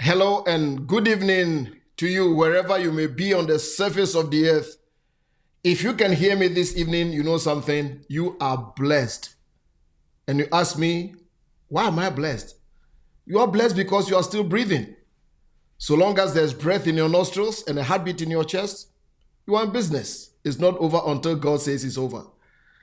Hello and good evening to you wherever you may be on the surface of the earth. If you can hear me this evening, you know something, you are blessed. And you ask me, why am I blessed? You are blessed because you are still breathing. So long as there's breath in your nostrils and a heartbeat in your chest, you are in business. It's not over until God says it's over.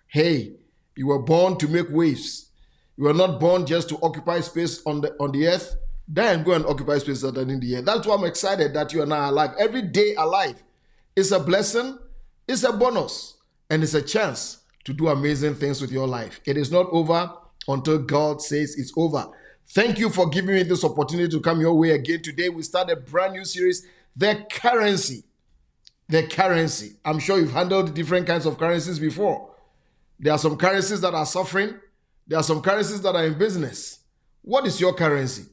Hey, you were born to make waves. You were not born just to occupy space on the earth. Then go and occupy space in the air. That's why I'm excited that you are now alive. Every day alive is a blessing, it's a bonus, and it's a chance to do amazing things with your life. It is not over until God says it's over. Thank you for giving me this opportunity to come your way again. Today we start a brand new series, The Currency. The currency. I'm sure you've handled different kinds of currencies before. There are some currencies that are suffering. There are some currencies that are in business. What is your currency?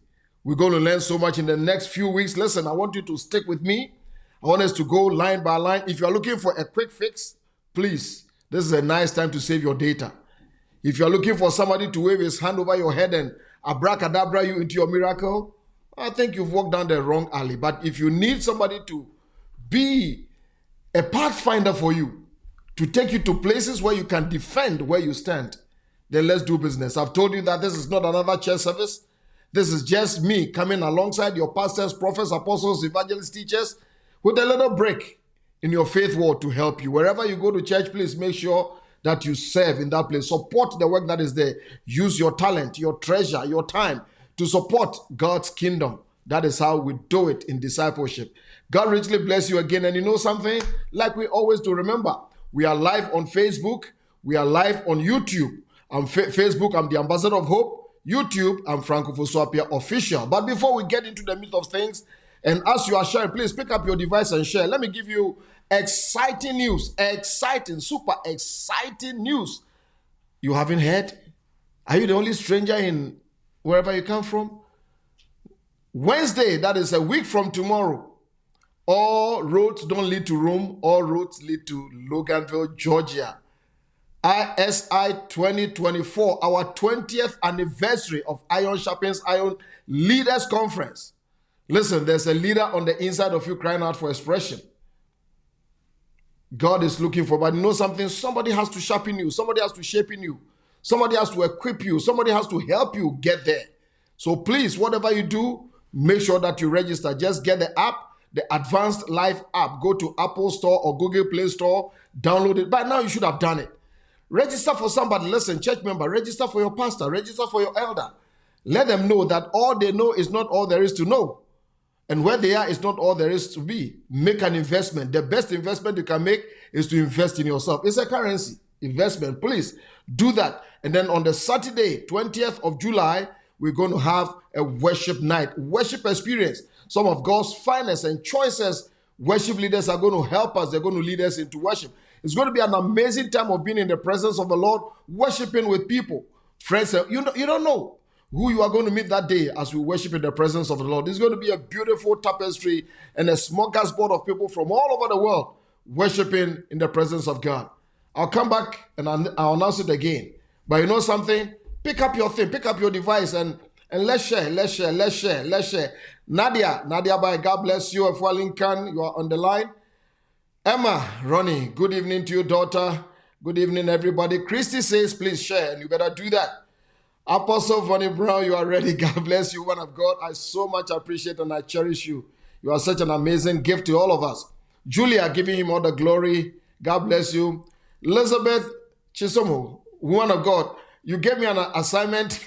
We're going to learn so much in the next few weeks. Listen, I want you to stick with me. I want us to go line by line. If you're looking for a quick fix, please, this is a nice time to save your data. If you're looking for somebody to wave his hand over your head and abracadabra you into your miracle, I think you've walked down the wrong alley. But if you need somebody to be a pathfinder for you, to take you to places where you can defend where you stand, then let's do business. I've told you that this is not another church service. This is just me coming alongside your pastors, prophets, apostles, evangelists, teachers with a little break in your faith world to help you. Wherever you go to church, please make sure that you serve in that place. Support the work that is there. Use your talent, your treasure, your time to support God's kingdom. That is how we do it in discipleship. God richly bless you again. And you know something? Like we always do, remember, we are live on Facebook. We are live on YouTube. On Facebook, I'm the Ambassador of Hope. YouTube, I'm Frank Ofosu-Appiah Official. But before we get into the meat of things, and as you are sharing, please pick up your device and share. Let me give you exciting news. Exciting, super exciting news. You haven't heard? Are you the only stranger in wherever you come from? Wednesday, that is a week from tomorrow, all roads don't lead to Rome. All roads lead to Loganville, Georgia. ISI 2024, our 20th anniversary of Iron Sharpens Iron Leaders Conference. Listen, there's a leader on the inside of you crying out for expression. God is looking for, but you know something? Somebody has to sharpen you. Somebody has to shape in you. Somebody has to equip you. Somebody has to help you get there. So please, whatever you do, make sure that you register. Just get the app, the Advanced Life app. Go to Apple Store or Google Play Store, download it. By now, you should have done it. Register for somebody. Listen, church member, register for your pastor, register for your elder. Let them know that all they know is not all there is to know. And where they are is not all there is to be. Make an investment. The best investment you can make is to invest in yourself. It's a currency investment. Please do that. And then on the Saturday, 20th of July, we're going to have a worship night, worship experience. Some of God's finest and choicest worship leaders are going to help us. They're going to lead us into worship. It's going to be an amazing time of being in the presence of the Lord, worshiping with people. Friends, you don't know who you are going to meet that day as we worship in the presence of the Lord. It's going to be a beautiful tapestry and a smorgasbord of people from all over the world worshiping in the presence of God. I'll come back and I'll announce it again. But you know something? Pick up your thing, pick up your device and let's share. Nadia, bye. God bless you. Afua Lincoln, you are on the line. Emma, Ronnie, good evening to your daughter. Good evening, everybody. Christy says, please share, and you better do that. Apostle Vonnie Brown, you are ready. God bless you, one of God. I so much appreciate and I cherish you. You are such an amazing gift to all of us. Julia, giving him all the glory. God bless you. Elizabeth Chisomo, one of God, you gave me an assignment,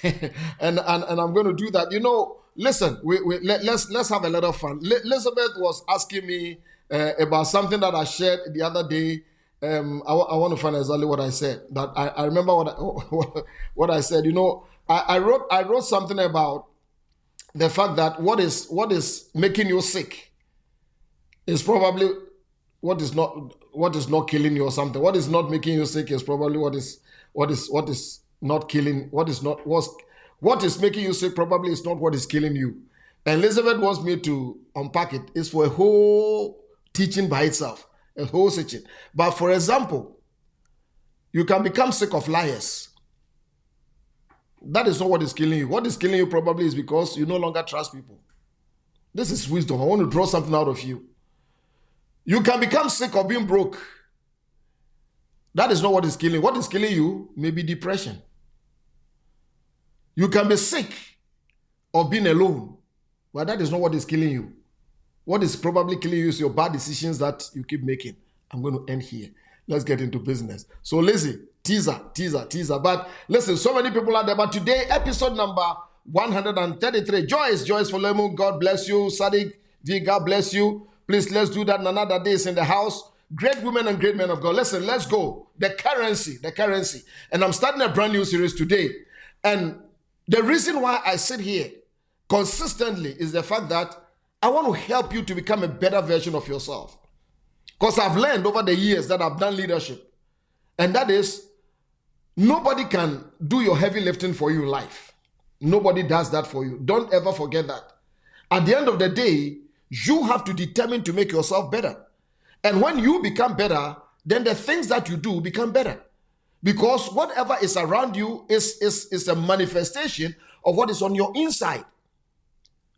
and I'm going to do that. You know, listen, let's have a little fun. Elizabeth was asking me about something that I shared the other day. I want to find exactly what I said. But I remember what I said. You know, I wrote something about the fact that what is making you sick is probably what is not killing you or something. What is not making you sick is probably what is not killing. What is making you sick probably is not what is killing you. And Elizabeth wants me to unpack it. It's for a whole teaching by itself, a whole teaching. But for example, you can become sick of liars. That is not what is killing you. What is killing you probably is because you no longer trust people. This is wisdom. I want to draw something out of you. You can become sick of being broke. That is not what is killing. What is killing you may be depression. You can be sick of being alone, but that is not what is killing you. What is probably killing you is your bad decisions that you keep making. I'm going to end here. Let's get into business. So listen, teaser. But listen, so many people are there. But today, episode number 133. Joyce Folemu, God bless you. Sadiq V, God bless you. Please, let's do that. Another day is in the house. Great women and great men of God. Listen, let's go. The currency. And I'm starting a brand new series today. And the reason why I sit here consistently is the fact that I want to help you to become a better version of yourself. Because I've learned over the years that I've done leadership. And that is, nobody can do your heavy lifting for you in life. Nobody does that for you. Don't ever forget that. At the end of the day, you have to determine to make yourself better. And when you become better, then the things that you do become better. Because whatever is around you is a manifestation of what is on your inside.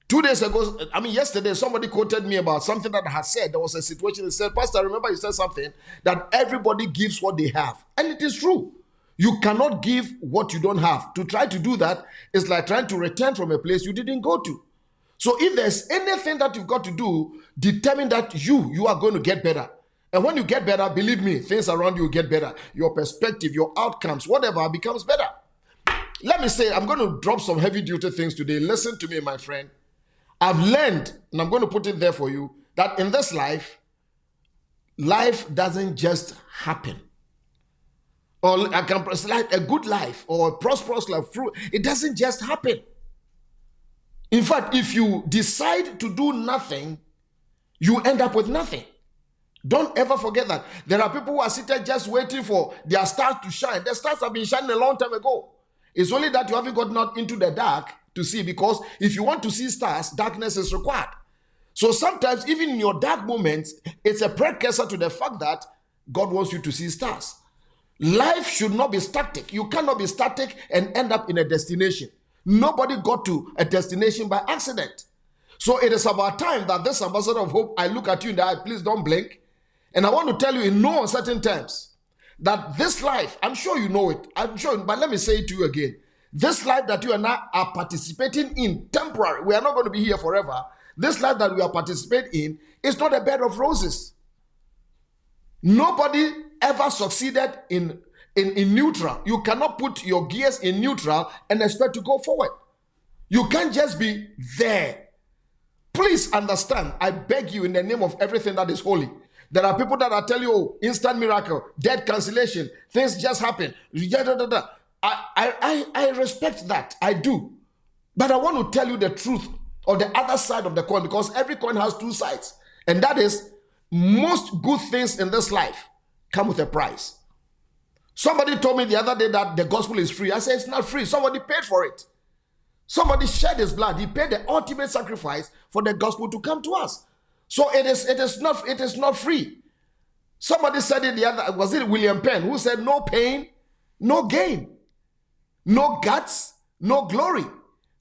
2 days ago, yesterday, somebody quoted me about something that I had said. There was a situation. He said, Pastor, remember you said something that everybody gives what they have. And it is true. You cannot give what you don't have. To try to do that is like trying to return from a place you didn't go to. So if there's anything that you've got to do, determine that you are going to get better. And when you get better, believe me, things around you will get better. Your perspective, your outcomes, whatever becomes better. Let me say, I'm going to drop some heavy duty things today. Listen to me, my friend. I've learned, and I'm going to put it there for you, that in this life doesn't just happen. Or like a good life or a prosperous life, it doesn't just happen. In fact, if you decide to do nothing, you end up with nothing. Don't ever forget that. There are people who are seated just waiting for their stars to shine. The stars have been shining a long time ago. It's only that you haven't gotten out into the dark to see, because if you want to see stars, darkness is required. So sometimes, even in your dark moments, it's a precursor to the fact that God wants you to see stars. Life should not be static. You cannot be static and end up in a destination. Nobody got to a destination by accident. So it is about time that this ambassador of hope, I look at you in the eye, please don't blink. And I want to tell you in no uncertain terms that this life, I'm sure you know it, but let me say it to you again. This life that you and I are participating in, temporary, we are not going to be here forever. This life that we are participating in is not a bed of roses. Nobody ever succeeded in neutral. You cannot put your gears in neutral and expect to go forward. You can't just be there. Please understand, I beg you in the name of everything that is holy. There are people that are telling you, oh, instant miracle, debt cancellation, things just happen. I respect that. I do. But I want to tell you the truth or the other side of the coin, because every coin has two sides. And that is, most good things in this life come with a price. Somebody told me the other day that the gospel is free. I said, it's not free. Somebody paid for it. Somebody shed his blood. He paid the ultimate sacrifice for the gospel to come to us. So it is not free. Somebody said it the other, was it William Penn, who said, no pain, no gain. No guts, no glory.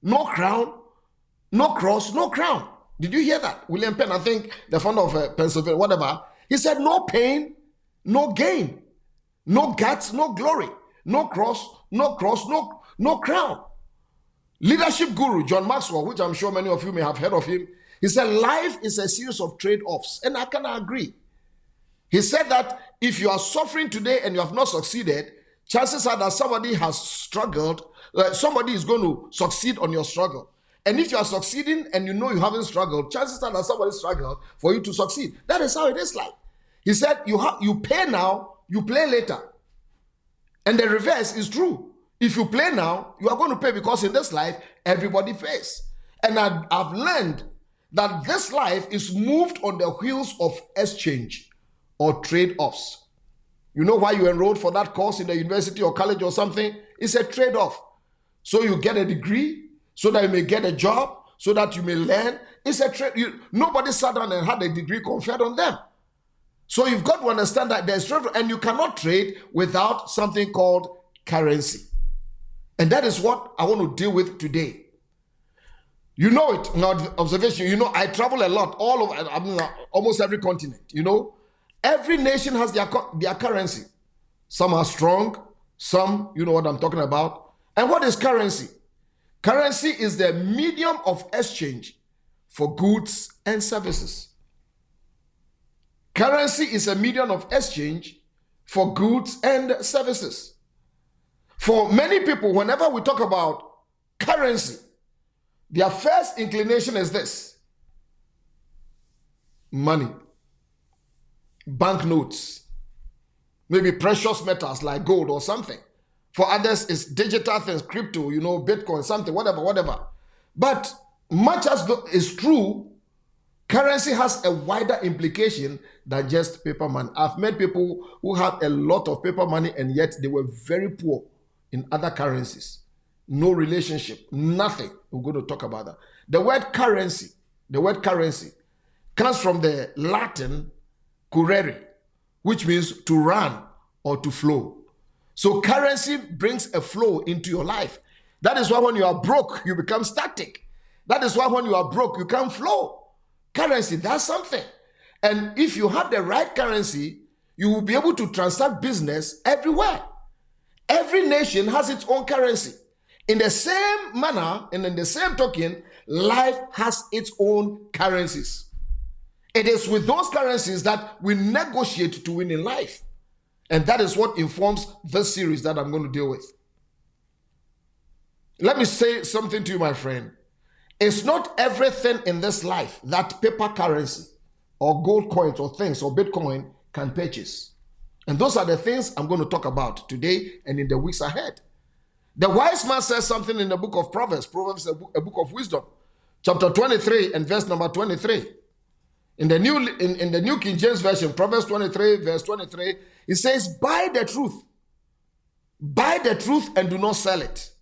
No crown, no cross, no crown. Did you hear that? William Penn, I think the founder of Pennsylvania, whatever. He said, no pain, no gain. No guts, no glory. No cross, no crown. Leadership guru John Maxwell, which I'm sure many of you may have heard of him, he said, life is a series of trade-offs. And I can agree. He said that if you are suffering today and you have not succeeded, chances are that somebody has struggled, somebody is going to succeed on your struggle. And if you are succeeding and you know you haven't struggled, chances are that somebody struggled for you to succeed. That is how it is like. He said, you pay now, you play later. And the reverse is true. If you play now, you are going to pay, because in this life, everybody pays. And I've learned that this life is moved on the wheels of exchange or trade-offs. You know why you enrolled for that course in the university or college or something? It's a trade-off. So you get a degree, so that you may get a job, so that you may learn. It's a trade. Nobody sat down and had a degree conferred on them. So you've got to understand that there's trade, and you cannot trade without something called currency. And that is what I want to deal with today. You know it, now observation. You know, I travel a lot, all over, I mean, almost every continent. You know, every nation has their currency. Some are strong, some, you know what I'm talking about. And what is currency? Currency is the medium of exchange for goods and services. Currency is a medium of exchange for goods and services. For many people, whenever we talk about currency, their first inclination is this: money, banknotes, maybe precious metals like gold or something. For others, it's digital things, crypto, you know, Bitcoin, something, whatever. But much as is true, currency has a wider implication than just paper money. I've met people who have a lot of paper money and yet they were very poor in other currencies. No relationship, nothing. We're going to talk about that. The word currency comes from the Latin currere, which means to run or to flow. So currency brings a flow into your life. That is why when you are broke, you become static. That is why when you are broke, you can't flow. Currency, that's something. And if you have the right currency, you will be able to transact business everywhere. Every nation has its own currency. In the same manner and in the same token, life has its own currencies. It is with those currencies that we negotiate to win in life. And that is what informs this series that I'm going to deal with. Let me say something to you, my friend. It's not everything in this life that paper currency or gold coins or things or Bitcoin can purchase. And those are the things I'm going to talk about today and in the weeks ahead. The wise man says something in the book of Proverbs. Proverbs is a book of wisdom. Chapter 23 and verse number 23. In the New King James Version, Proverbs 23, verse 23, it says, buy the truth. Buy the truth and do not sell it.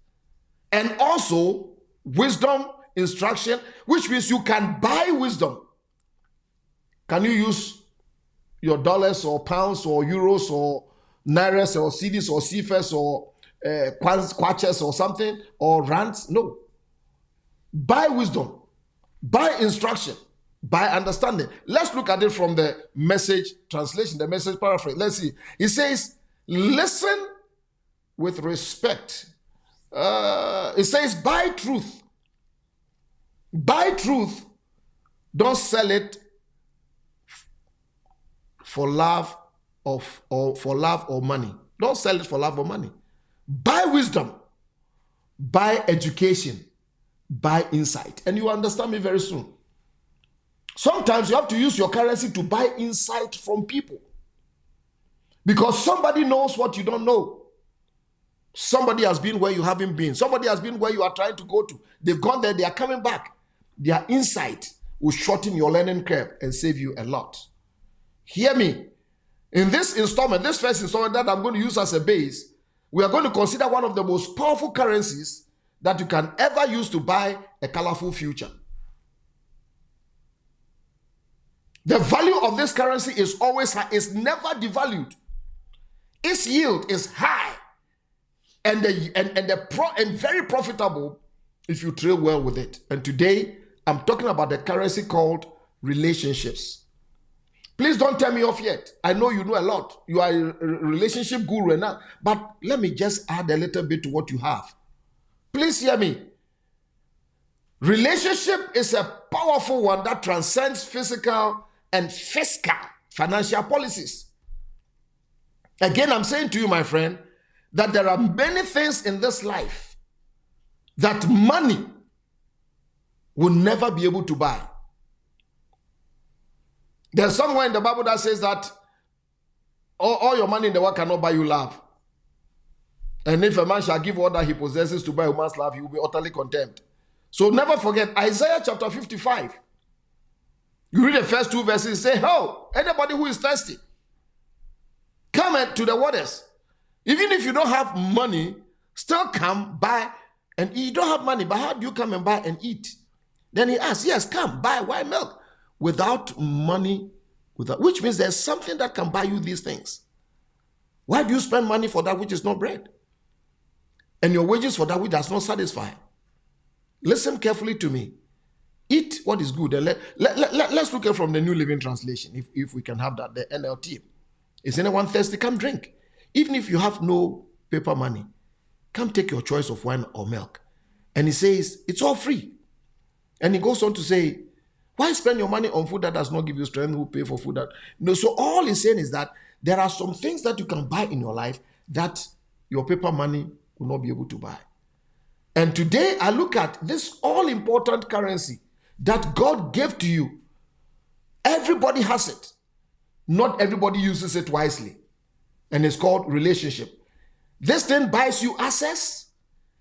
And also, wisdom, instruction, which means you can buy wisdom. Can you use your dollars or pounds or euros or nairas or cedis or cifers or kwaches or something or rands? No. Buy wisdom, buy instruction, by understanding. Let's look at it from the Message translation, the Message paraphrase. Let's see. It says, listen with respect. It says, buy truth. Buy truth. Don't sell it for love or money. Don't sell it for love or money. Buy wisdom. Buy education. Buy insight. And you understand me very soon. Sometimes you have to use your currency to buy insight from people. Because somebody knows what you don't know. Somebody has been where you haven't been. Somebody has been where you are trying to go to. They've gone there, they are coming back. Their insight will shorten your learning curve and save you a lot. Hear me. In this installment, this first installment that I'm going to use as a base, we are going to consider one of the most powerful currencies that you can ever use to buy a colorful future. The value of this currency is always high. It's never devalued. Its yield is high and very profitable if you trade well with it. And today, I'm talking about the currency called relationships. Please don't tell me off yet. I know you know a lot. You are a relationship guru and that. But let me just add a little bit to what you have. Please hear me. Relationship is a powerful one that transcends physical and fiscal financial policies. Again, I'm saying to you, my friend, that there are many things in this life that money will never be able to buy. There's somewhere in the Bible that says that all your money in the world cannot buy you love. And if a man shall give all that he possesses to buy a man's love, he will be utterly contemned. So never forget Isaiah chapter 55. You read the first two verses, say, oh, anybody who is thirsty, come to the waters. Even if you don't have money, still come, buy, and you don't have money, but how do you come and buy and eat? Then he asks, yes, come, buy, why milk? Without money, which means there's something that can buy you these things. Why do you spend money for that which is not bread? And your wages for that which does not satisfy? Listen carefully to me. Eat what is good. And let's look at from the New Living Translation, if we can have that, the NLT. Is anyone thirsty? Come drink. Even if you have no paper money, come take your choice of wine or milk. And he says, it's all free. And he goes on to say, why spend your money on food that does not give you strength? Who pay for food that... No, so all he's saying is that there are some things that you can buy in your life that your paper money will not be able to buy. And today I look at this all-important currency that God gave to you. Everybody has it. Not everybody uses it wisely. And it's called relationship. This thing buys you access.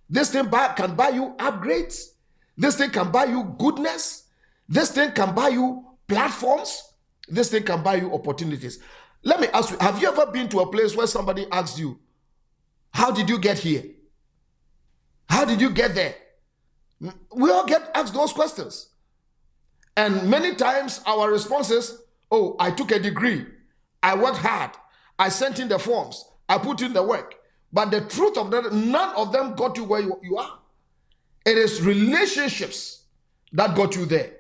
This thing can buy you upgrades. This thing can buy you goodness. This thing can buy you platforms. This thing can buy you opportunities. Let me ask you, have you ever been to a place where somebody asks you, how did you get here? How did you get there? We all get asked those questions. And many times our response is, oh, I took a degree. I worked hard. I sent in the forms. I put in the work. But the truth of that, none of them got you where you are. It is relationships that got you there.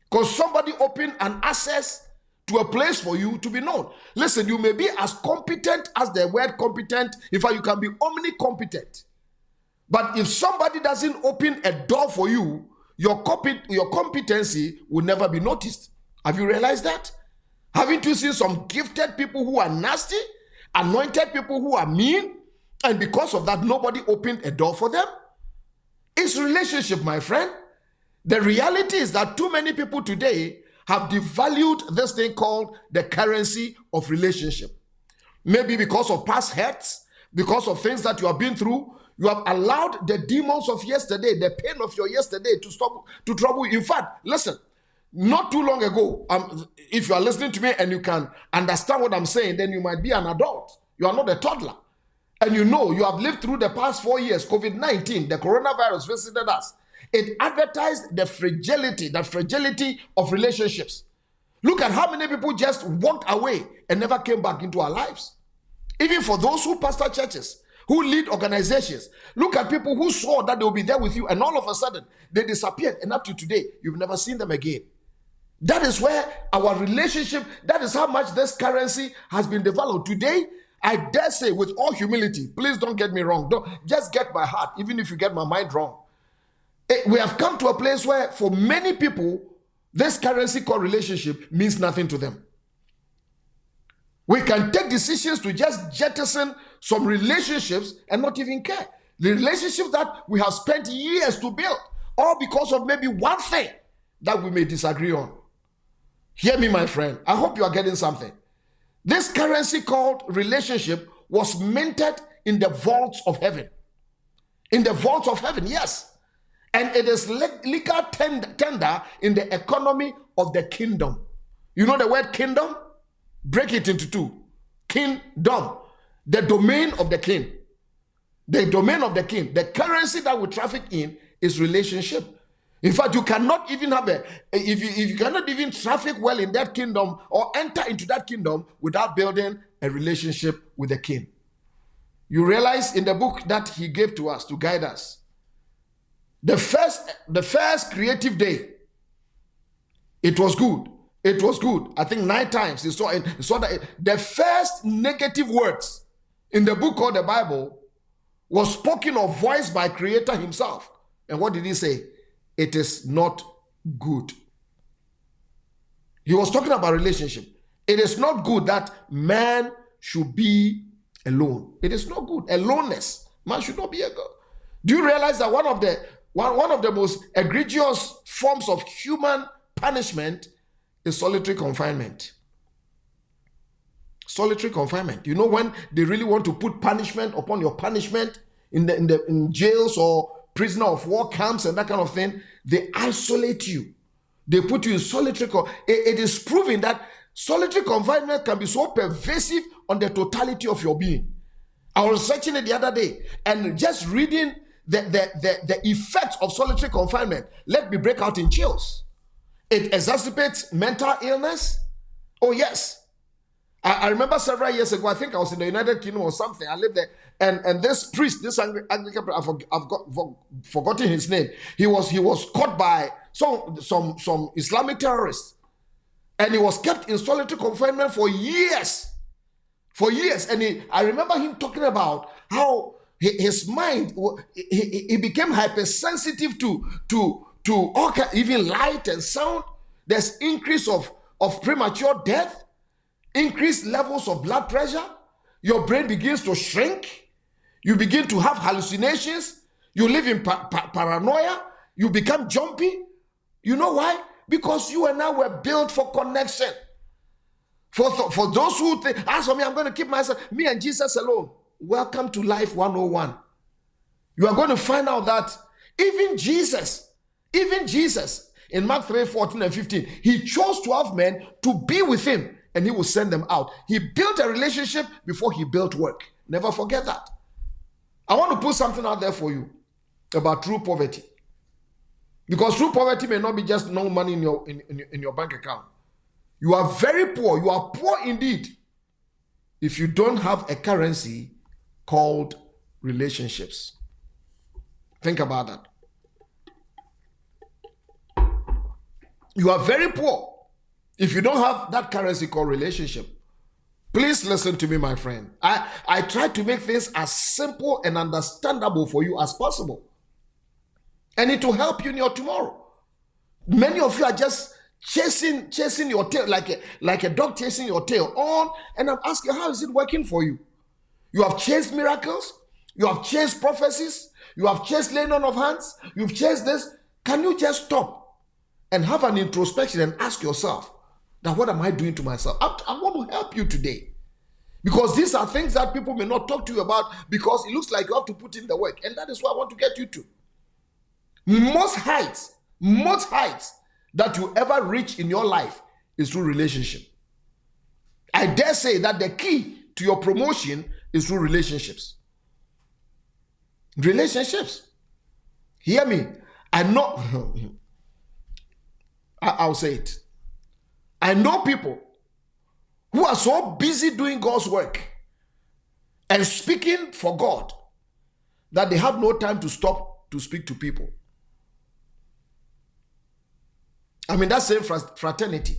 Because somebody opened an access to a place for you to be known. Listen, you may be as competent as the word competent. In fact, you can be omnicompetent. But if somebody doesn't open a door for you, your competency will never be noticed. Have you realized that? Haven't you seen some gifted people who are nasty, anointed people who are mean, and because of that, nobody opened a door for them? It's relationship, my friend. The reality is that too many people today have devalued this thing called the currency of relationship. Maybe because of past hurts, because of things that you have been through, you have allowed the demons of yesterday, the pain of your yesterday to trouble you. In fact, listen, not too long ago, if you are listening to me and you can understand what I'm saying, then you might be an adult. You are not a toddler. And you know, you have lived through the past 4 years, COVID-19, the coronavirus visited us. It advertised the fragility of relationships. Look at how many people just walked away and never came back into our lives. Even for those who pastor churches, who lead organizations, look at people who swore that they will be there with you, and all of a sudden, they disappeared, and up to today, you've never seen them again. That is where our relationship, that is how much this currency has been developed. Today, I dare say with all humility, please don't get me wrong, don't just get my heart, even if you get my mind wrong. We have come to a place where for many people, this currency called relationship means nothing to them. We can take decisions to just jettison some relationships and not even care. The relationships that we have spent years to build, all because of maybe one thing that we may disagree on. Hear me, my friend. I hope you are getting something. This currency called relationship was minted in the vaults of heaven. In the vaults of heaven, yes. And it is legal tender in the economy of the kingdom. You know the word kingdom? Break it into two. Kingdom. The domain of the king. The domain of the king. The currency that we traffic in is relationship. In fact, you cannot even have if you cannot even traffic well in that kingdom or enter into that kingdom without building a relationship with the king. You realize in the book that he gave to us to guide us, the first creative day, it was good. It was good. I think 9 times he saw that the first negative words in the book called the Bible was spoken or voiced by Creator himself. And what did he say? It is not good. He was talking about relationship. It is not good that man should be alone. It is not good. Aloneness. Man should not be a god. Do you realize that one of the most egregious forms of human punishment is solitary confinement? Solitary confinement. You know, when they really want to put punishment upon your punishment in jails or prisoner of war camps and that kind of thing, they isolate you. They put you in solitary confinement. It is proven that solitary confinement can be so pervasive on the totality of your being. I was researching it the other day and just reading the effects of solitary confinement let me break out in chills. It exacerbates mental illness. Oh yes. I remember several years ago, I think I was in the United Kingdom or something. I lived there. And this priest, this Anglican priest, I've forgotten his name. He was caught by some Islamic terrorists. And he was kept in solitary confinement for years. For years. And I remember him talking about how his mind, he became hypersensitive to all kinds, even light and sound. There's increase of premature death, increased levels of blood pressure. Your brain begins to shrink. You begin to have hallucinations. You live in paranoia. You become jumpy. You know why? Because you and I were built for connection. For those who think, as for me, I'm going to keep myself, me and Jesus alone. Welcome to Life 101. You are going to find out that even Jesus, in Mark 3:14 and 15, he chose 12 men to be with him and he will send them out. He built a relationship before he built work. Never forget that. I want to put something out there for you about true poverty. Because true poverty may not be just no money in your bank account. You are very poor. You are poor indeed if you don't have a currency called relationships. Think about that. You are very poor if you don't have that currency called relationship. Please listen to me, my friend. I try to make things as simple and understandable for you as possible. And it will help you in your tomorrow. Many of you are just chasing your tail, like a dog chasing your tail on. And I'm asking, how is it working for you? You have chased miracles. You have chased prophecies. You have chased laying on of hands. You've chased this. Can you just stop and have an introspection and ask yourself, that what am I doing to myself? I want to help you today. Because these are things that people may not talk to you about because it looks like you have to put in the work. And that is what I want to get you to. Most heights that you ever reach in your life is through relationship. I dare say that the key to your promotion is through relationships. Relationships. Hear me. I know. I'll say it. I know people who are so busy doing God's work and speaking for God that they have no time to stop to speak to people. I mean, that's same fraternity.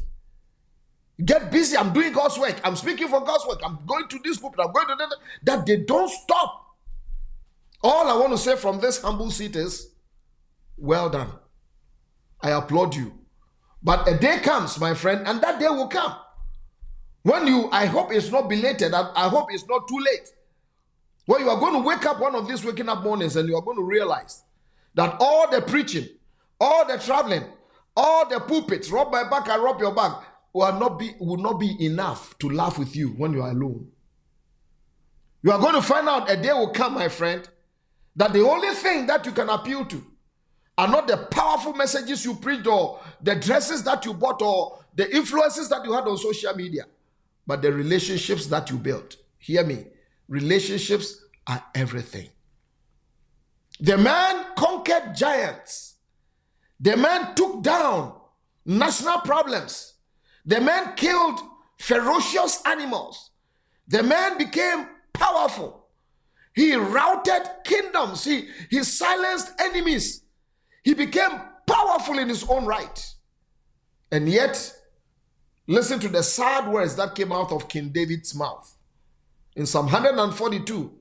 Get busy. I'm doing God's work. I'm speaking for God's work. I'm going to this group. I'm going to that. They don't stop. All I want to say from this humble seat is, well done. I applaud you. But a day comes, my friend, and that day will come. When I hope it's not belated. I hope it's not too late. When you are going to wake up one of these waking up mornings and you are going to realize that all the preaching, all the traveling, all the pulpits, rub my back and rub your back, will not be enough to laugh with you when you are alone. You are going to find out a day will come, my friend, that the only thing that you can appeal to are not the powerful messages you preached or the dresses that you bought or the influences that you had on social media, but the relationships that you built. Hear me. Relationships are everything. The man conquered giants. The man took down national problems. The man killed ferocious animals. The man became powerful. He routed kingdoms. He silenced enemies. He became powerful in his own right. And yet, listen to the sad words that came out of King David's mouth. In Psalm 142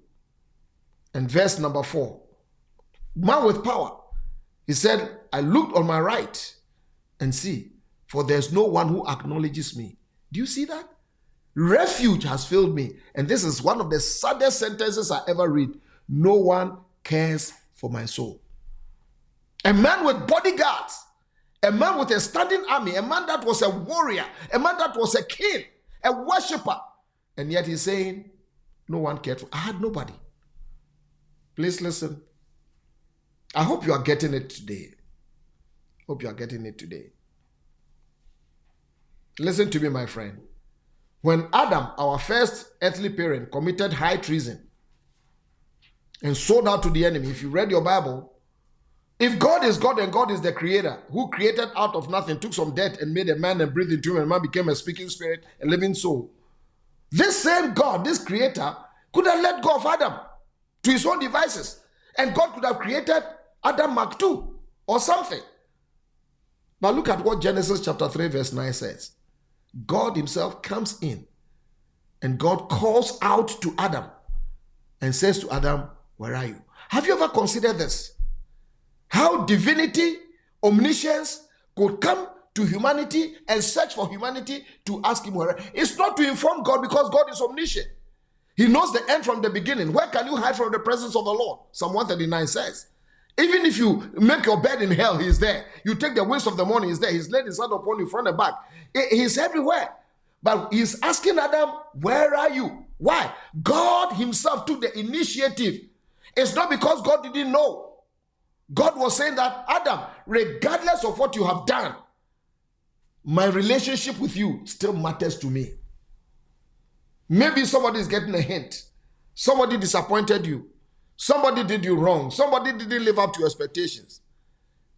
and verse number 4. Man with power. He said, I looked on my right and see, for there's no one who acknowledges me. Do you see that? Refuge has failed me. And this is one of the saddest sentences I ever read. No one cares for my soul. A man with bodyguards, a man with a standing army, a man that was a warrior, a man that was a king, a worshiper. And yet he's saying, no one cared for. I had nobody. Please listen. I hope you are getting it today. Hope you are getting it today. Listen to me, my friend. When Adam, our first earthly parent, committed high treason and sold out to the enemy, if you read your Bible, if God is God and God is the creator who created out of nothing, took some dirt and made a man and breathed into him, and man became a speaking spirit, a living soul. This same God, this creator, could have let go of Adam to his own devices. And God could have created Adam Mark II or something. But look at what Genesis chapter 3 verse 9 says. God himself comes in and God calls out to Adam and says to Adam, where are you? Have you ever considered this? How divinity, omniscience could come to humanity and search for humanity to ask him where. It's not to inform God because God is omniscient. He knows the end from the beginning. Where can you hide from the presence of the Lord? Psalm 139 says. Even if you make your bed in hell, he's there. You take the wings of the morning, he's there. He's laid his hand upon you front and back. He's everywhere. But he's asking Adam, where are you? Why? God himself took the initiative. It's not because God didn't know. God was saying that, Adam, regardless of what you have done, my relationship with you still matters to me. Maybe somebody is getting a hint. Somebody disappointed you. Somebody did you wrong. Somebody didn't live up to your expectations.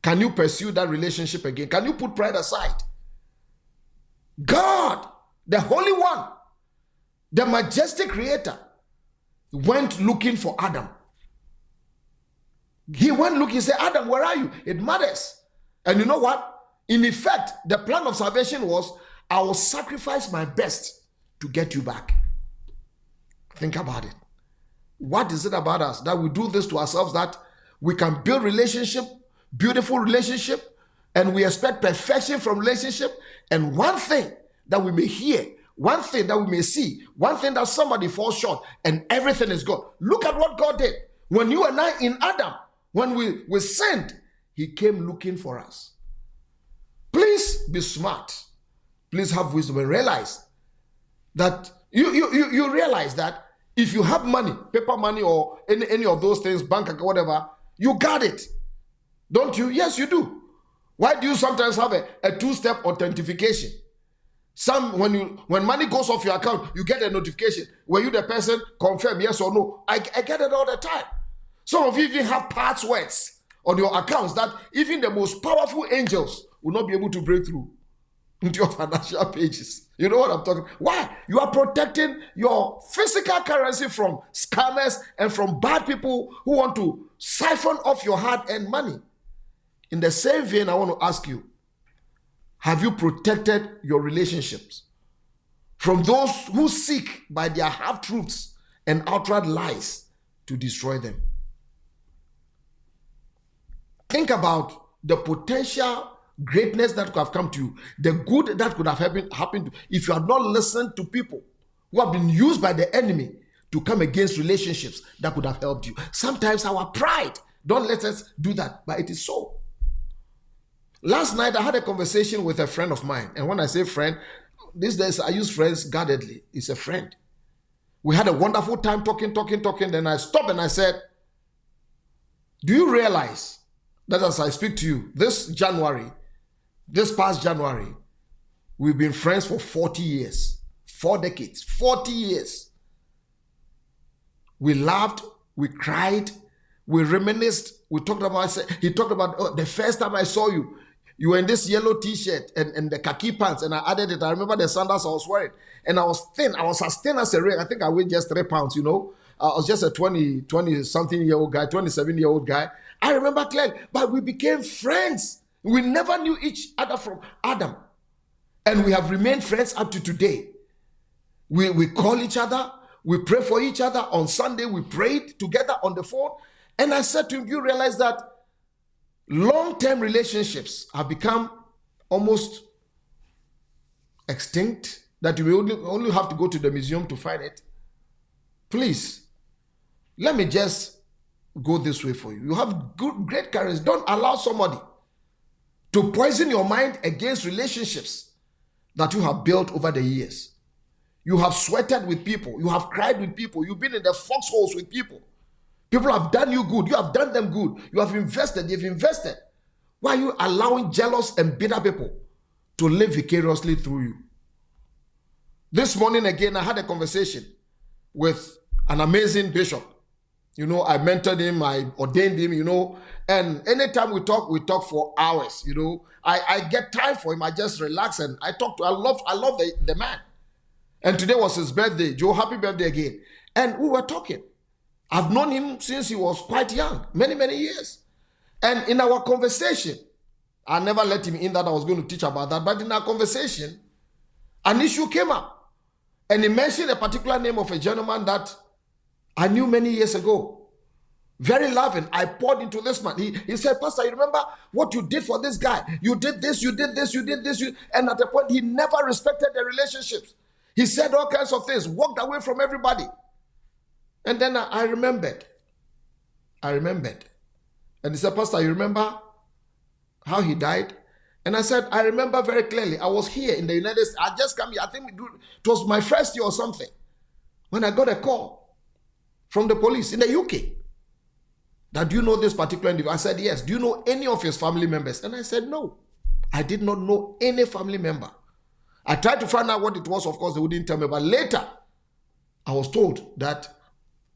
Can you pursue that relationship again? Can you put pride aside? God, the Holy One, the majestic Creator, went looking for Adam. He went looking, he said, Adam, where are you? It matters. And you know what? In effect, the plan of salvation was, I will sacrifice my best to get you back. Think about it. What is it about us that we do this to ourselves, that we can build relationship, beautiful relationship, and we expect perfection from relationship, and one thing that we may hear, one thing that we may see, one thing that somebody falls short, and everything is gone. Look at what God did. When you and I in Adam, when we sinned, he came looking for us. Please be smart. Please have wisdom and realize that you realize that if you have money, paper money or any of those things, bank account, whatever, you got it. Don't you? Yes, you do. Why do you sometimes have a two-step authentication? When money goes off your account, you get a notification. Were you the person? Confirm yes or no. I get it all the time. Some of you even have passwords on your accounts that even the most powerful angels will not be able to break through into your financial pages. You know what I'm talking about? Why? You are protecting your physical currency from scammers and from bad people who want to siphon off your hard-earned money. In the same vein, I want to ask you, have you protected your relationships from those who seek by their half-truths and outright lies to destroy them? Think about the potential greatness that could have come to you, the good that could have happened if you had not listened to people who have been used by the enemy to come against relationships that could have helped you. Sometimes our pride, don't let us do that, but it is so. Last night I had a conversation with a friend of mine, and when I say friend, these days I use friends guardedly. It's a friend. We had a wonderful time talking, then I stopped and I said, do you realize that as I speak to you, this past January, we've been friends for 40 years, 4 decades, 40 years. We laughed, we cried, we reminisced, we talked about, he talked about the first time I saw you, you were in this yellow t-shirt and the khaki pants, and I added it. I remember the sandals I was wearing, and I was thin. I was as thin as a rake. I think I weighed just 3 pounds, you know. I was just a 20-something-year-old guy, 27-year-old guy. I remember clearly, but we became friends. We never knew each other from Adam. And we have remained friends up to today. We call each other. We pray for each other. On Sunday, we prayed together on the phone. And I said to him, you realize that long-term relationships have become almost extinct, that you only have to go to the museum to find it? Please, let me just go this way for you. You have great courage. Don't allow somebody to poison your mind against relationships that you have built over the years. You have sweated with people. You have cried with people. You've been in the foxholes with people. People have done you good. You have done them good. You have invested. They've invested. Why are you allowing jealous and bitter people to live vicariously through you? This morning again, I had a conversation with an amazing bishop. You know, I mentored him, I ordained him, you know, and anytime we talk for hours, you know. I get time for him, I just relax and I love the man. And today was his birthday. Joe, happy birthday again. And we were talking. I've known him since he was quite young, many, many years. And in our conversation, I never let him in that I was going to teach about that. But in our conversation, an issue came up. And he mentioned a particular name of a gentleman that I knew many years ago. Very loving. I poured into this man. He said, Pastor, you remember what you did for this guy? You did this, you did this, you did this. And at a point, he never respected the relationships. He said all kinds of things, walked away from everybody. And then I remembered. And he said, Pastor, you remember how he died? And I said, I remember very clearly. I was here in the United States. I just come here. I think it was my first year or something when I got a call from the police in the UK. That, do you know this particular individual? I said, yes. Do you know any of his family members? And I said, no. I did not know any family member. I tried to find out what it was. Of course, they wouldn't tell me. But later, I was told that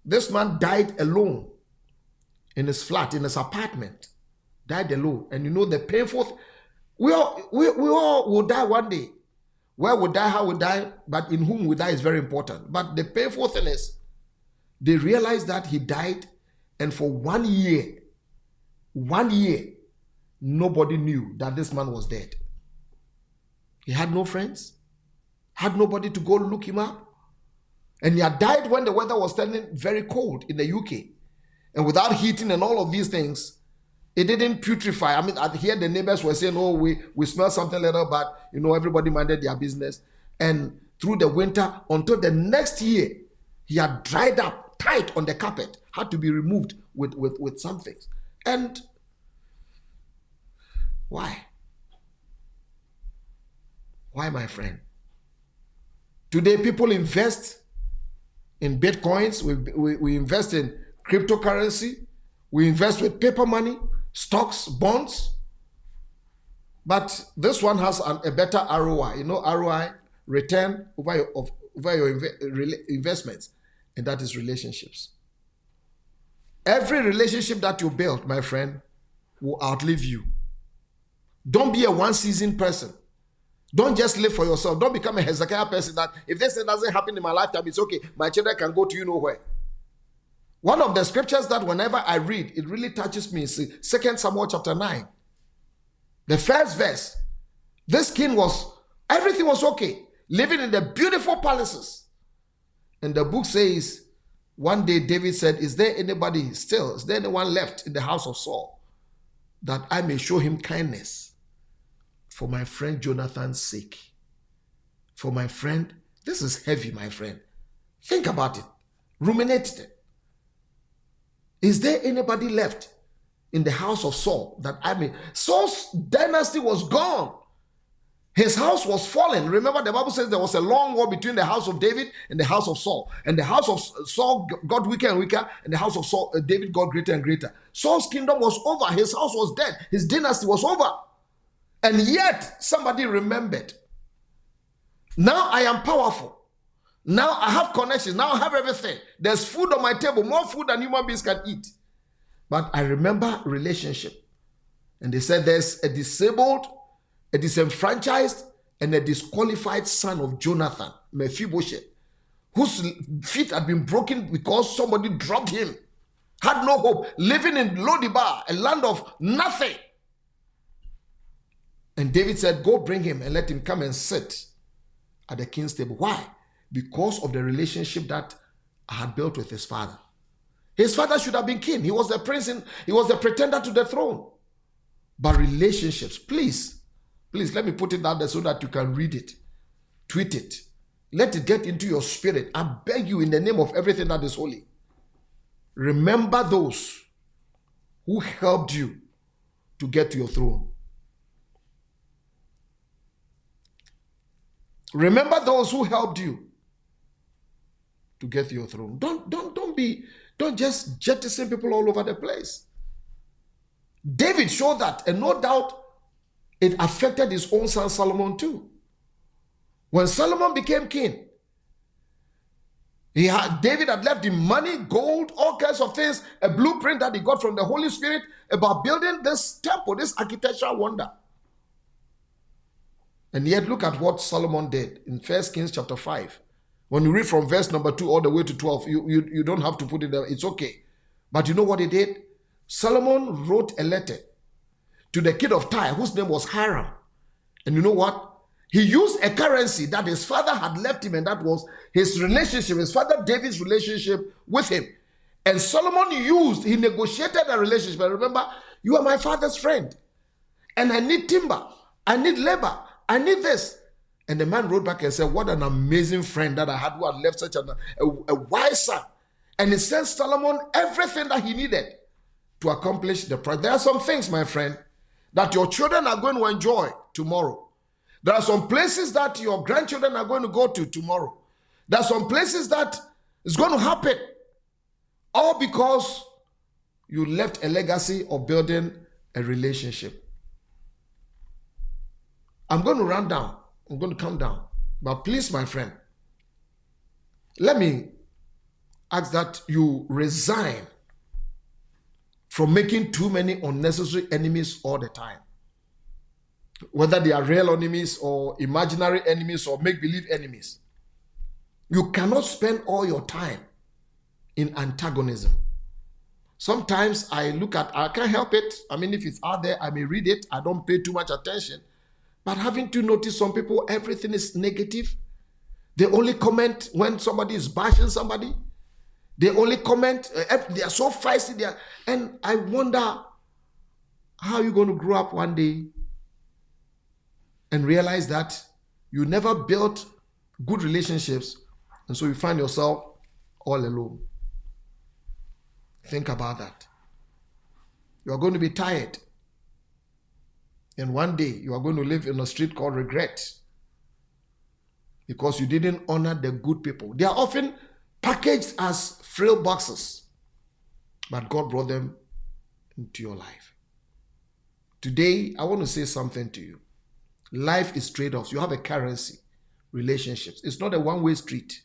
this man died alone in his flat, in his apartment. Died alone. And you know the painful... We all will die one day. Where we die, how we die, but in whom we die is very important. But the painful thing is, they realized that he died, and for 1 year, nobody knew that this man was dead. He had no friends, had nobody to go look him up. And he had died when the weather was turning very cold in the UK. And without heating and all of these things, it didn't putrefy. I mean, I hear the neighbors were saying, oh, we smell something little, but, everybody minded their business. And through the winter, until the next year, he had dried up tight on the carpet, had to be removed with some things. And why? Why, my friend? Today, people invest in Bitcoins. We invest in cryptocurrency. We invest with paper money, stocks, bonds. But this one has a better ROI. ROI, return over your investments. And that is relationships. Every relationship that you build, my friend, will outlive you. Don't be a one-season person. Don't just live for yourself. Don't become a Hezekiah person that if this thing doesn't happen in my lifetime, it's okay. My children can go to you nowhere. One of the scriptures that whenever I read, it really touches me is 2 Samuel chapter 9. The first verse. This king everything was okay. Living in the beautiful palaces. And the book says, one day David said, is there anyone left in the house of Saul that I may show him kindness for my friend Jonathan's sake? For my friend, this is heavy, my friend. Think about it. Ruminate it. Is there anybody left in the house of Saul that I may... Saul's dynasty was gone. His house was fallen. Remember, the Bible says there was a long war between the house of David and the house of Saul. And the house of Saul got weaker and weaker, and the house of David got greater and greater. Saul's kingdom was over. His house was dead. His dynasty was over. And yet, somebody remembered. Now I am powerful. Now I have connections. Now I have everything. There's food on my table, more food than human beings can eat. But I remember relationship. And they said there's a disabled, a disenfranchised, and a disqualified son of Jonathan, Mephibosheth, whose feet had been broken because somebody dropped him. Had no hope, living in Lo-debar, a land of nothing. And David said, go bring him and let him come and sit at the king's table. Why? Because of the relationship that I had built with his father. His father should have been king. He was the prince, he was the pretender to the throne. But relationships, please, let me put it out there so that you can read it. Tweet it. Let it get into your spirit. I beg you in the name of everything that is holy. Remember those who helped you to get to your throne. Remember those who helped you to get to your throne. Don't just jettison people all over the place. David showed that, and no doubt it affected his own son Solomon too. When Solomon became king, David had left him money, gold, all kinds of things, a blueprint that he got from the Holy Spirit about building this temple, this architectural wonder. And yet look at what Solomon did in 1 Kings chapter 5. When you read from verse number 2 all the way to 12, you don't have to put it there. It's okay. But you know what he did? Solomon wrote a letter to the king of Tyre, whose name was Hiram. And you know what? He used a currency that his father had left him, and that was his relationship, his father David's relationship with him. And Solomon he negotiated a relationship. And remember, you are my father's friend, and I need timber, I need labor, I need this. And the man wrote back and said, what an amazing friend that I had, who had left such a wise son. And he sent Solomon everything that he needed to accomplish the project. There are some things, my friend, that your children are going to enjoy tomorrow. There are some places that your grandchildren are going to go to tomorrow. There are some places that is going to happen, all because you left a legacy of building a relationship. I'm going to run down. I'm going to come down. But please, my friend, let me ask that you resign from making too many unnecessary enemies all the time. Whether they are real enemies or imaginary enemies or make-believe enemies. You cannot spend all your time in antagonism. Sometimes I can't help it. I mean, if it's out there, I may read it. I don't pay too much attention. But having to notice some people, everything is negative. They only comment when somebody is bashing somebody. They only comment. They are so feisty. And I wonder how you're going to grow up one day and realize that you never built good relationships, and so you find yourself all alone. Think about that. You are going to be tired, and one day you are going to live in a street called regret because you didn't honor the good people. They are often packaged as frail boxes, but God brought them into your life. Today, I want to say something to you. Life is trade-offs. You have a currency, relationships. It's not a one-way street.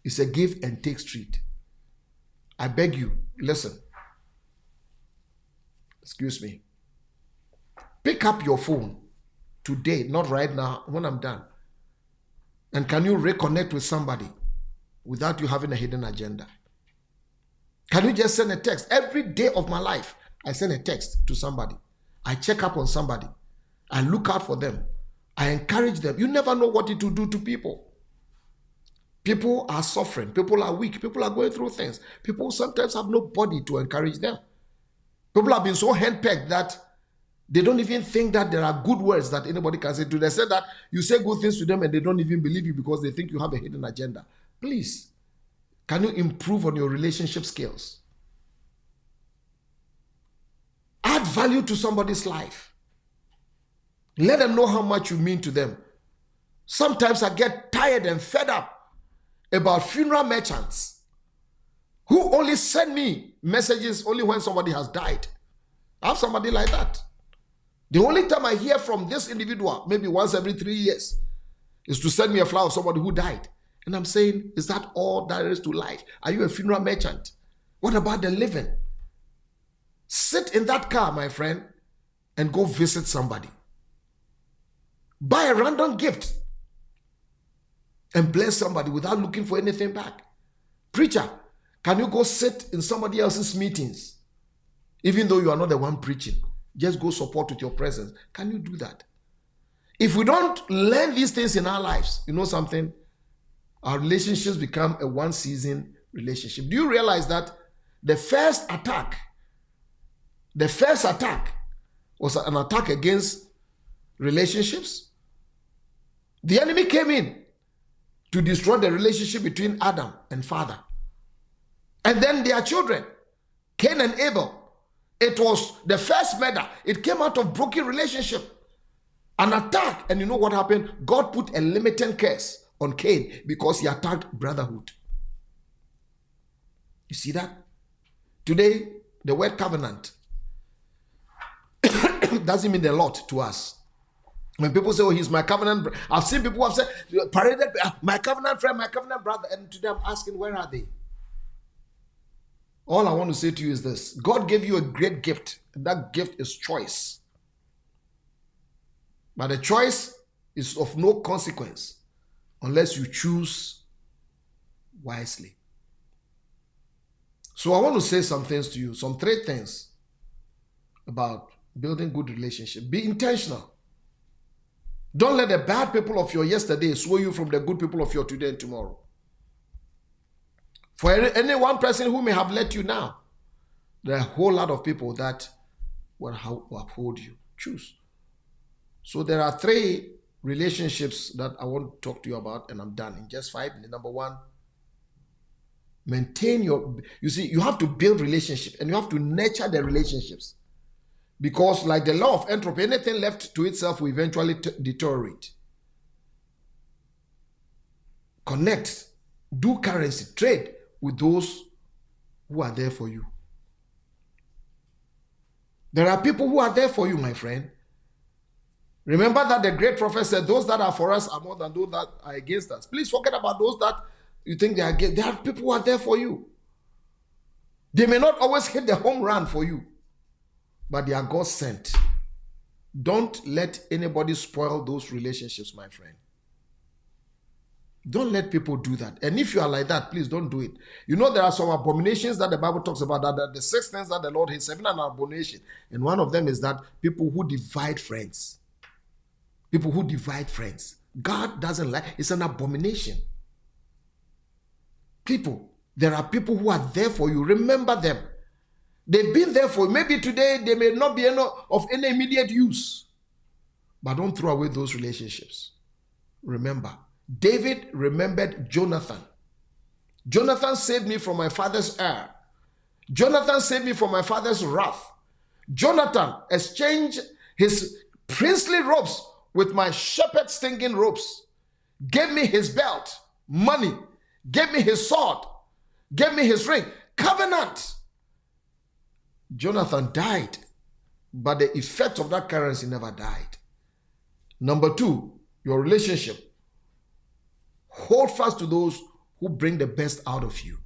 It's a give and take street. I beg you, listen. Excuse me. Pick up your phone today, not right now, when I'm done. And can you reconnect with somebody without you having a hidden agenda? Can you just send a text? Every day of my life, I send a text to somebody. I check up on somebody. I look out for them. I encourage them. You never know what it will do to people. People are suffering. People are weak. People are going through things. People sometimes have nobody to encourage them. People have been so handpecked that they don't even think that there are good words that anybody can say to them. They say that you say good things to them and they don't even believe you because they think you have a hidden agenda. Please, can you improve on your relationship skills? Add value to somebody's life. Let them know how much you mean to them. Sometimes I get tired and fed up about funeral merchants who only send me messages only when somebody has died. I have somebody like that. The only time I hear from this individual, maybe once every 3 years, is to send me a flower of somebody who died. And I'm saying, is that all there is to life? Are you a funeral merchant? What about the living? Sit in that car, my friend, and go visit somebody. Buy a random gift and bless somebody without looking for anything back. Preacher, can you go sit in somebody else's meetings? Even though you are not the one preaching, just go support with your presence. Can you do that? If we don't learn these things in our lives, you know something? Our relationships become a one-season relationship. Do you realize that the first attack was an attack against relationships? The enemy came in to destroy the relationship between Adam and father. And then their children, Cain and Abel. It was the first murder. It came out of broken relationship. An attack. And you know what happened? God put a limiting curse on Cain because he attacked brotherhood. You see that? Today, the word covenant doesn't mean a lot to us. When people say, oh, he's my covenant, I've seen people who have said, paraded, my covenant friend, my covenant brother, and today I'm asking, where are they? All I want to say to you is this. God gave you a great gift, and that gift is choice. But the choice is of no consequence unless you choose wisely. So I want to say some things to you, some 3 things about Building good relationship. Be intentional. Don't let the bad people of your yesterday sway you from the good people of your today and tomorrow. For any one person who may have let you now, there are a whole lot of people that will uphold you. Choose. So there are 3 relationships that I want to talk to you about, and I'm done in just 5 minutes. Number 1, maintain you have to build relationships, and you have to nurture the relationships. Because like the law of entropy, anything left to itself will eventually deteriorate. Connect, do currency, trade with those who are there for you. There are people who are there for you, my friend. Remember that the great prophet said, those that are for us are more than those that are against us. Please forget about those that you think they are against. There are people who are there for you. They may not always hit the home run for you, but they are God sent. Don't let anybody spoil those relationships, my friend. Don't let people do that. And if you are like that, please don't do it. You know, there are some abominations that the Bible talks about, that the 6 things that the Lord hates, 7 are an abomination. And one of them is that people who divide friends. People who divide friends. God doesn't like, it's an abomination. There are people who are there for you. Remember them. They've been there for you. Maybe today they may not be of any immediate use. But don't throw away those relationships. Remember, David remembered Jonathan. Jonathan saved me from my father's error. Jonathan saved me from my father's wrath. Jonathan exchanged his princely robes with my shepherd stinging robes. Gave me his belt, money. Gave me his sword. Gave me his ring. Covenant. Jonathan died, but the effect of that currency never died. Number 2, your relationship. Hold fast to those who bring the best out of you.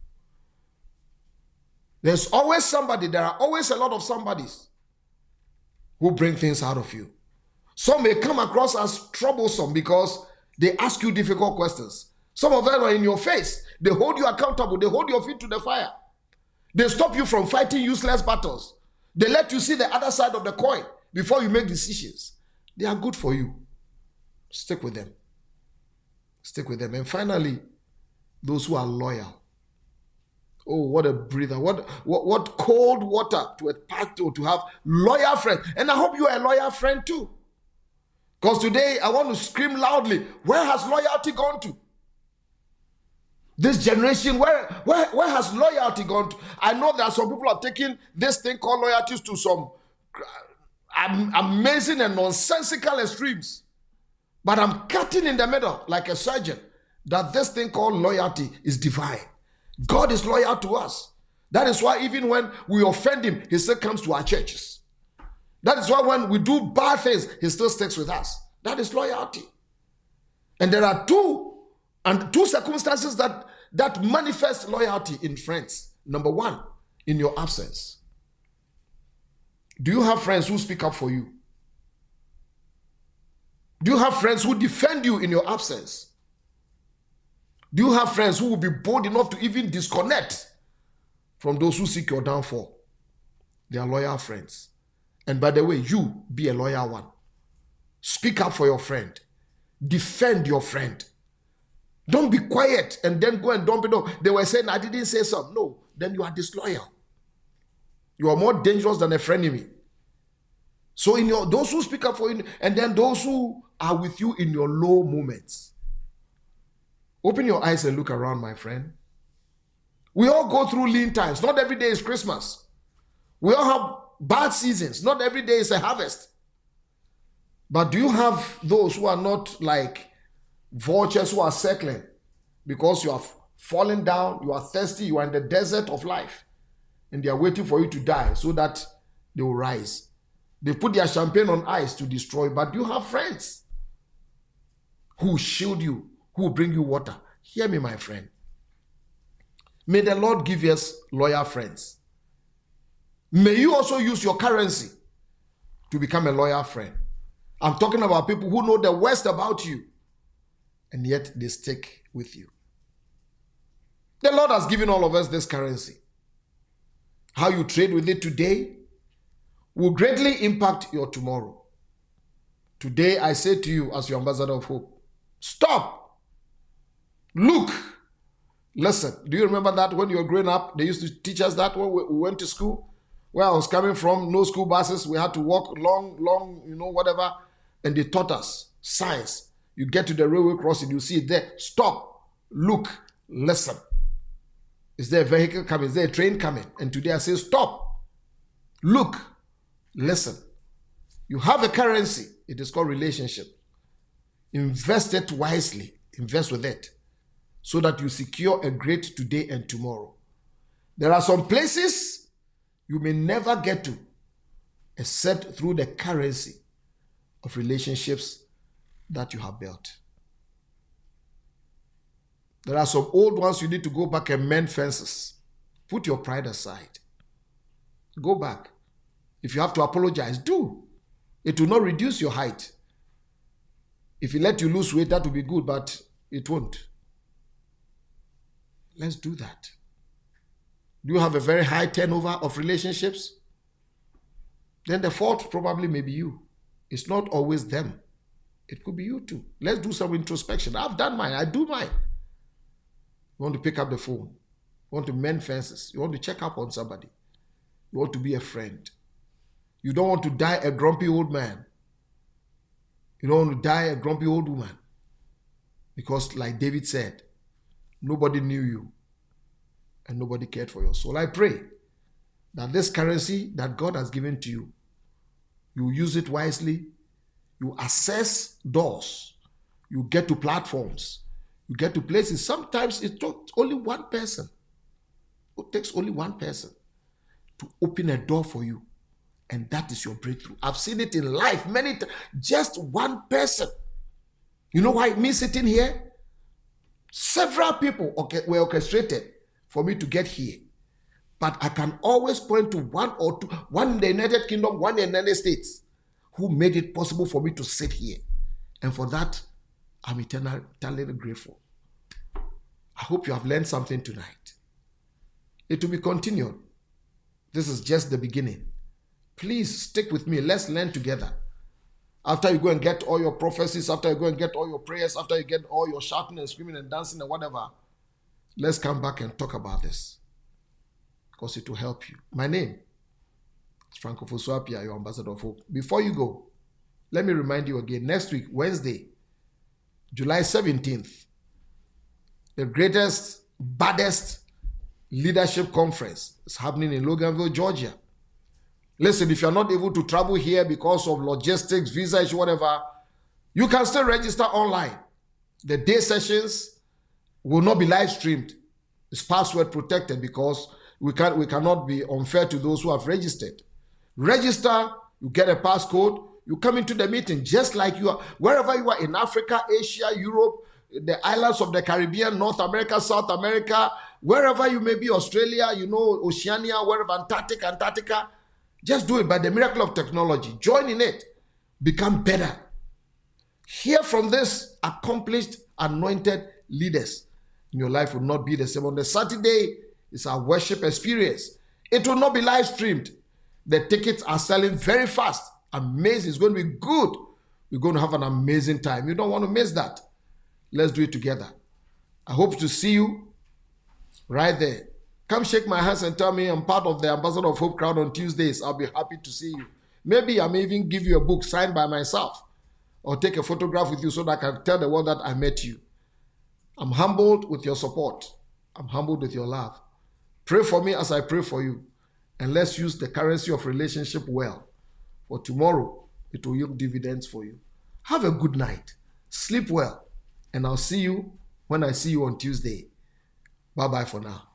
There's always somebody, there are always a lot of somebodies who bring things out of you. Some may come across as troublesome because they ask you difficult questions. Some of them are in your face. They hold you accountable. They hold your feet to the fire. They stop you from fighting useless battles. They let you see the other side of the coin before you make decisions. They are good for you. Stick with them. Stick with them. And finally, those who are loyal. Oh, what a breather. What cold water to have loyal friends. And I hope you are a loyal friend too. Because today I want to scream loudly, where has loyalty gone to? This generation, where has loyalty gone to? I know that some people have taken this thing called loyalties to some amazing and nonsensical extremes. But I'm cutting in the middle like a surgeon that this thing called loyalty is divine. God is loyal to us. That is why even when we offend him, he still comes to our churches. That is why when we do bad things, he still sticks with us. That is loyalty. And there are two circumstances that manifest loyalty in friends. Number 1, in your absence. Do you have friends who speak up for you? Do you have friends who defend you in your absence? Do you have friends who will be bold enough to even disconnect from those who seek your downfall? They are loyal friends. And by the way, you be a loyal one. Speak up for your friend. Defend your friend. Don't be quiet and then go and dump it off. They were saying, I didn't say so. No, then you are disloyal. You are more dangerous than a frenemy. So those who speak up for you, and then those who are with you in your low moments. Open your eyes and look around, my friend. We all go through lean times. Not every day is Christmas. We all have bad seasons. Not every day is a harvest. But do you have those who are not like vultures who are circling because you have fallen down, you are thirsty, you are in the desert of life, and they are waiting for you to die so that they will rise? They put their champagne on ice to destroy, but you have friends who shield you, who will bring you water. Hear me, my friend. May the Lord give us loyal friends. May you also use your currency to become a loyal friend. I'm talking about people who know the worst about you, and yet they stick with you. The Lord has given all of us this currency. How you trade with it today, will greatly impact your tomorrow. Today, I say to you as your ambassador of hope, stop, look, listen. Do you remember that when you were growing up, they used to teach us that when we went to school? Where I was coming from, no school buses, we had to walk long, whatever, and they taught us science. You get to the railway crossing, you see it there, stop, look, listen. Is there a vehicle coming? Is there a train coming? And today I say, stop, look, listen. You have a currency. It is called relationship. Invest it wisely. Invest with it so that you secure a great today and tomorrow. There are some places you may never get to except through the currency of relationships that you have built. There are some old ones you need to go back and mend fences. Put your pride aside. Go back. If you have to apologize, do. It will not reduce your height. If you let you lose weight, that will be good, but it won't. Let's do that. Do you have a very high turnover of relationships? Then the fault probably may be you. It's not always them. It could be you too. Let's do some introspection. I've done mine. I do mine. You want to pick up the phone. You want to mend fences. You want to check up on somebody. You want to be a friend. You don't want to die a grumpy old man. You don't want to die a grumpy old woman. Because like David said, nobody knew you and nobody cared for your soul. I pray that this currency that God has given to you, you use it wisely, you assess doors, you get to platforms, you get to places. Sometimes it takes only one person. It takes only one person to open a door for you. And that is your breakthrough. I've seen it in life many times. Just one person. You know why me sitting here? Several people were orchestrated for me to get here. But I can always point to one or two, one in the United Kingdom, one in the United States, who made it possible for me to sit here. And for that, I'm eternally grateful. I hope you have learned something tonight. It will be continued. This is just the beginning. Please stick with me. Let's learn together. After you go and get all your prophecies, after you go and get all your prayers, after you get all your shouting and screaming and dancing and whatever, let's come back and talk about this. Because it will help you. My name is Ofosu-Appiah, your ambassador of hope. Before you go, let me remind you again, next week, Wednesday, July 17th, the greatest, baddest leadership conference is happening in Loganville, Georgia. Listen, if you're not able to travel here because of logistics, visa issue, whatever, you can still register online. The day sessions will not be live streamed. It's password protected because we cannot be unfair to those who have registered. Register, you get a passcode, you come into the meeting just like you are, wherever you are in Africa, Asia, Europe, the islands of the Caribbean, North America, South America, wherever you may be, Australia, Oceania, wherever, Antarctica. Just do it by the miracle of technology. Join in it. Become better. Hear from this accomplished, anointed leaders. Your life will not be the same. On the Saturday, it's our worship experience. It will not be live streamed. The tickets are selling very fast. Amazing. It's going to be good. We're going to have an amazing time. You don't want to miss that. Let's do it together. I hope to see you right there. Come shake my hands and tell me I'm part of the Ambassador of Hope crowd on Tuesdays. I'll be happy to see you. Maybe I may even give you a book signed by myself or take a photograph with you so that I can tell the world that I met you. I'm humbled with your support. I'm humbled with your love. Pray for me as I pray for you. And let's use the currency of relationship well. For tomorrow, it will yield dividends for you. Have a good night. Sleep well. And I'll see you when I see you on Tuesday. Bye-bye for now.